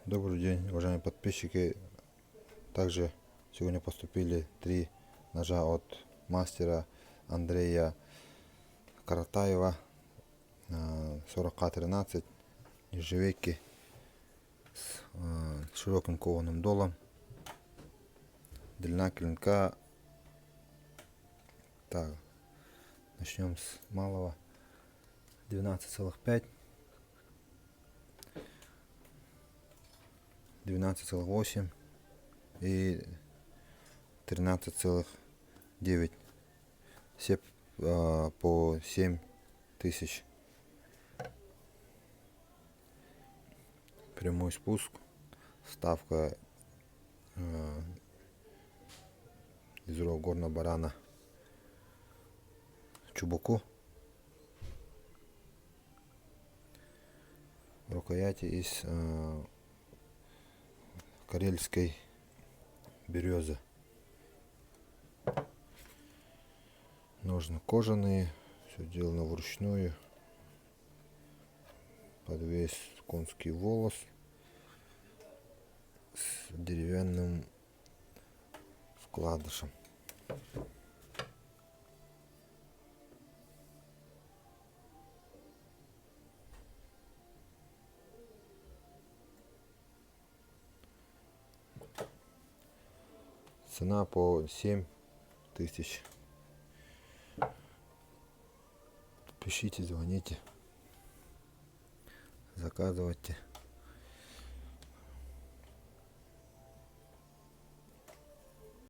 Добрый день, уважаемые подписчики. Также сегодня поступили 3 ножа от мастера Андрея Каратаева, 40К13, нержавейки с широким кованым долом. Длина клинка, так, начнем с малого, 12,5, 12,8 и 13,9. Все по 7000. Прямой спуск, вставка из рог горного барана чубуку, рукояти из карельской березы. Ножны кожаные, все сделано вручную. Подвес конский волос с деревянным вкладышем. Цена по 7000. Пишите, звоните, заказывайте.